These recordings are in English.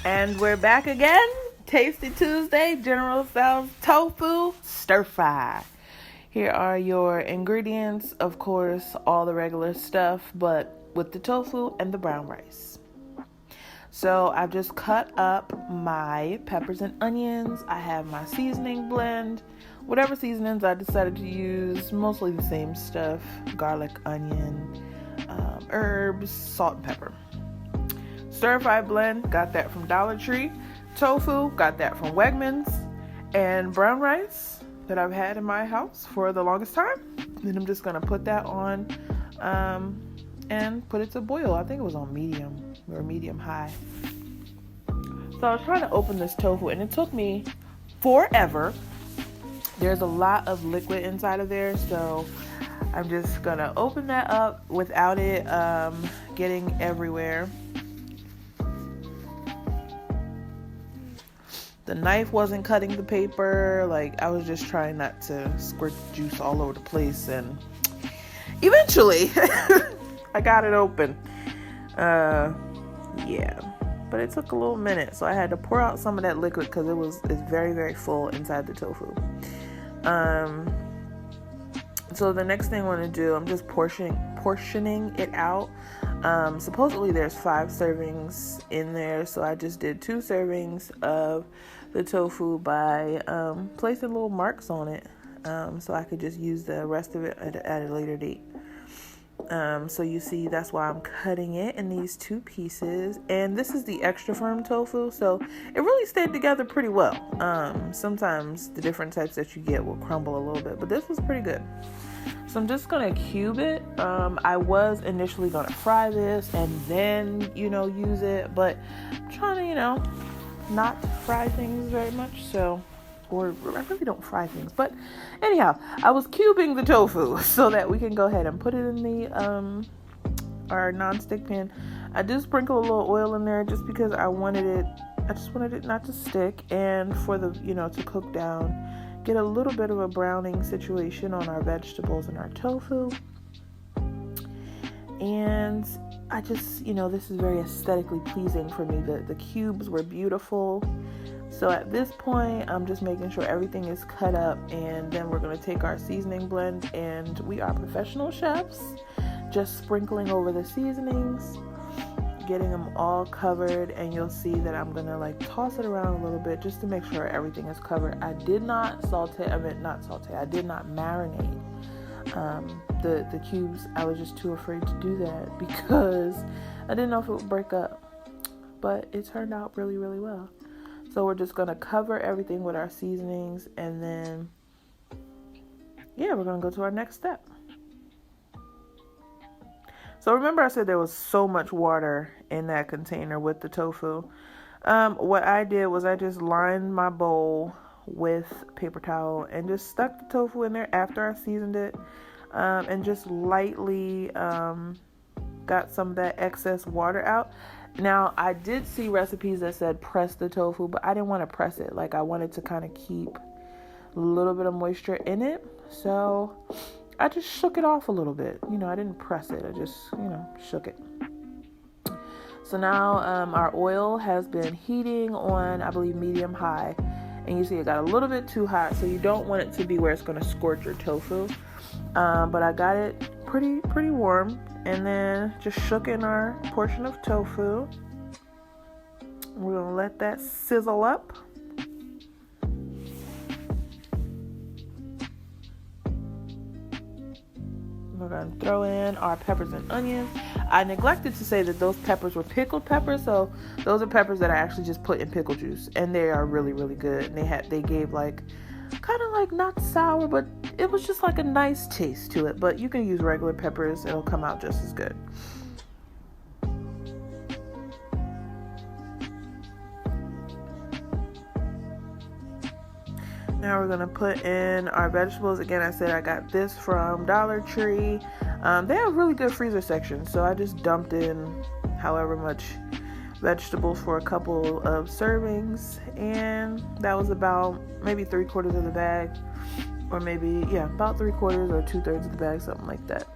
And we're back again. Tasty Tuesday, General Tso's Tofu Stir Fry. Here are your ingredients. Of course, all the regular stuff, but with the tofu and the brown rice. So I've just cut up my peppers and onions. I have my seasoning blend. Whatever seasonings I decided to use, mostly the same stuff. Garlic, onion, herbs, salt, and pepper. Stir fry blend, got that from Dollar Tree. Tofu, got that from Wegmans. And brown rice that I've had in my house for the longest time. Then I'm just going to put that on and put it to boil. I think it was on medium or medium high. So I was trying to open this tofu and it took me forever. There's a lot of liquid inside of there, so I'm just going to open that up without it getting everywhere. The knife wasn't cutting the paper. Like, I was just trying not to squirt juice all over the place. And eventually, I got it open. Yeah. But it took a little minute. So I had to pour out some of that liquid because it's very, very full inside the tofu. So the next thing I want to do, I'm just portioning it out. Supposedly there's 5 servings in there, so I just did 2 servings of the tofu by placing little marks on it, so I could just use the rest of it at a later date. So you see, that's why I'm cutting it in these 2 pieces, and this is the extra firm tofu, so it really stayed together pretty well. Sometimes the different types that you get will crumble a little bit, but this was pretty good. So I'm just going to cube it. I was initially going to fry this and then, use it. But I'm trying to, not fry things very much. Or I really don't fry things. But anyhow, I was cubing the tofu so that we can go ahead and put it in the our nonstick pan. I did sprinkle a little oil in there just because I just wanted it not to stick. And for the, to cook down. Get a little bit of a browning situation on our vegetables and our tofu. And I just, this is very aesthetically pleasing for me. The cubes were beautiful. So at this point, I'm just making sure everything is cut up. And then we're going to take our seasoning blend. And we are professional chefs. Just sprinkling over the seasonings. Getting them all covered, and you'll see that I'm gonna toss it around a little bit just to make sure everything is covered. I did not I did not marinate the cubes. I was just too afraid to do that because I didn't know if it would break up, but it turned out really, really well. So we're just gonna cover everything with our seasonings, and then we're gonna go to our next step. So remember I said there was so much water in that container with the tofu. What I did was I just lined my bowl with paper towel and just stuck the tofu in there after I seasoned it, and just lightly got some of that excess water out. Now, I did see recipes that said press the tofu, but I didn't want to press it. I wanted to kind of keep a little bit of moisture in it. So I just shook it off a little bit. I didn't press it. I just, shook it. So now our oil has been heating on, I believe, medium high. And you see it got a little bit too hot. So you don't want it to be where it's going to scorch your tofu. But I got it pretty warm. And then just shook in our portion of tofu. We're going to let that sizzle up. We're going to throw in our peppers and onions. I neglected to say that those peppers were pickled peppers. So those are peppers that I actually just put in pickle juice. And they are really, really good. And they gave kind of not sour, but it was just a nice taste to it. But you can use regular peppers. It'll come out just as good. Now we're going to put in our vegetables. Again, I said I got this from Dollar Tree. They have really good freezer sections, so I just dumped in however much vegetables for a couple of servings, and that was about maybe 3/4 of the bag, or maybe, about 3/4 or 2/3 of the bag, something like that.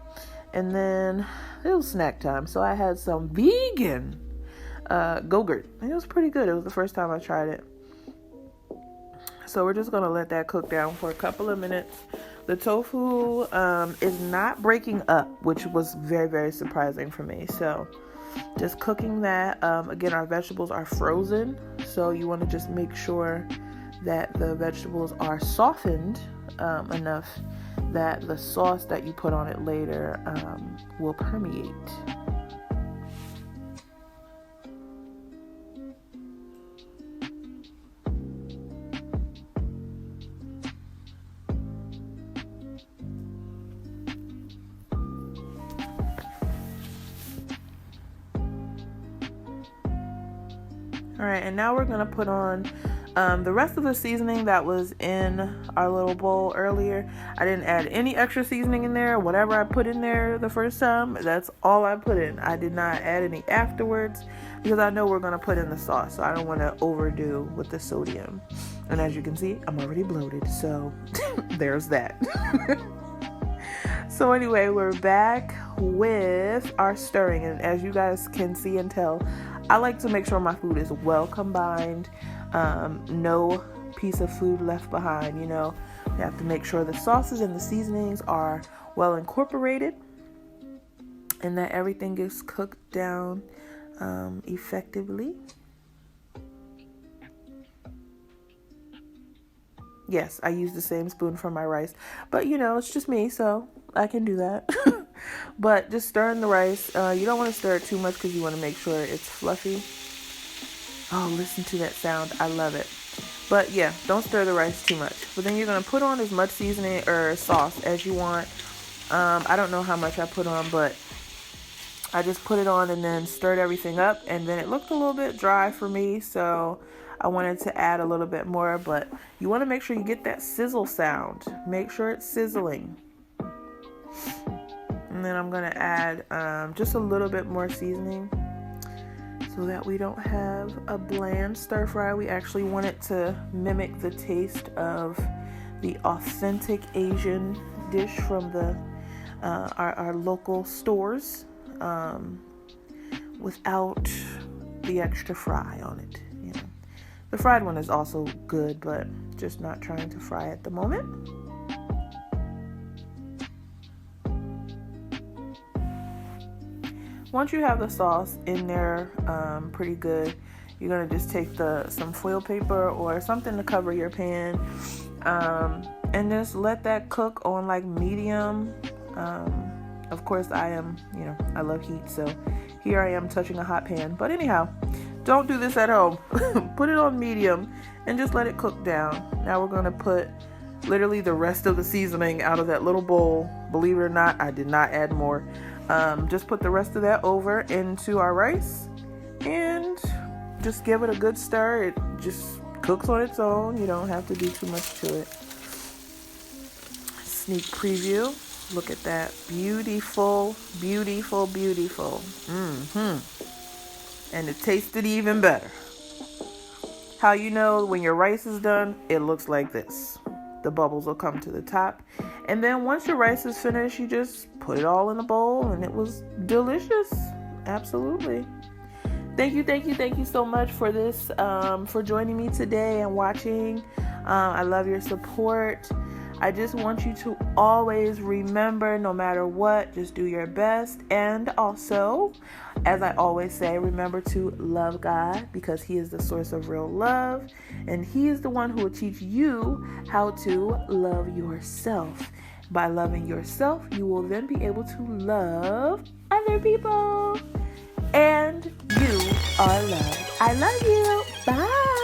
And then it was snack time, so I had some vegan Go-Gurt. And it was pretty good. It was the first time I tried it. So we're just going to let that cook down for a couple of minutes. The tofu is not breaking up, which was very, very surprising for me. So just cooking that. Again, our vegetables are frozen. So you want to just make sure that the vegetables are softened enough that the sauce that you put on it later will permeate. All right, and now we're going to put on the rest of the seasoning that was in our little bowl earlier. I didn't add any extra seasoning in there. Whatever I put in there the first time, that's all I put in. I did not add any afterwards because I know we're going to put in the sauce, so I don't want to overdo with the sodium. And as you can see, I'm already bloated, so there's that. So anyway, we're back with our stirring, and as you guys can see and tell, I like to make sure my food is well combined, no piece of food left behind. You have to make sure the sauces and the seasonings are well incorporated and that everything is cooked down effectively. Yes, I use the same spoon for my rice, but it's just me, so I can do that. But just stirring the rice. You don't want to stir it too much because you want to make sure it's fluffy. Oh, listen to that sound. I love it. But yeah, don't stir the rice too much. But then you're going to put on as much seasoning or sauce as you want. I don't know how much I put on, but I just put it on and then stirred everything up. And then it looked a little bit dry for me, so I wanted to add a little bit more. But you want to make sure you get that sizzle sound. Make sure it's sizzling. And then I'm going to add just a little bit more seasoning so that we don't have a bland stir fry. We actually want it to mimic the taste of the authentic Asian dish from our local stores without the extra fry on it. The fried one is also good, but just not trying to fry at the moment. Once you have the sauce in there pretty good, you're going to just take some foil paper or something to cover your pan and just let that cook on like medium. Of course, I love heat, so here I am touching a hot pan. But anyhow, don't do this at home. Put it on medium and just let it cook down. Now we're going to put literally the rest of the seasoning out of that little bowl. Believe it or not, I did not add more. Just put the rest of that over into our rice and just give it a good stir. It just cooks on its own. You don't have to do too much to it. Sneak preview. Look at that. Beautiful, beautiful, beautiful. And it tasted even better. How you know when your rice is done? It looks like this. The bubbles will come to the top. And then once your rice is finished, you just put it all in a bowl and it was delicious. Absolutely. Thank you so much for this, for joining me today and watching. I love your support. I just want you to always remember, no matter what, just do your best. And also, as I always say, remember to love God because He is the source of real love. And He is the one who will teach you how to love yourself. By loving yourself, you will then be able to love other people. And you are loved. I love you. Bye.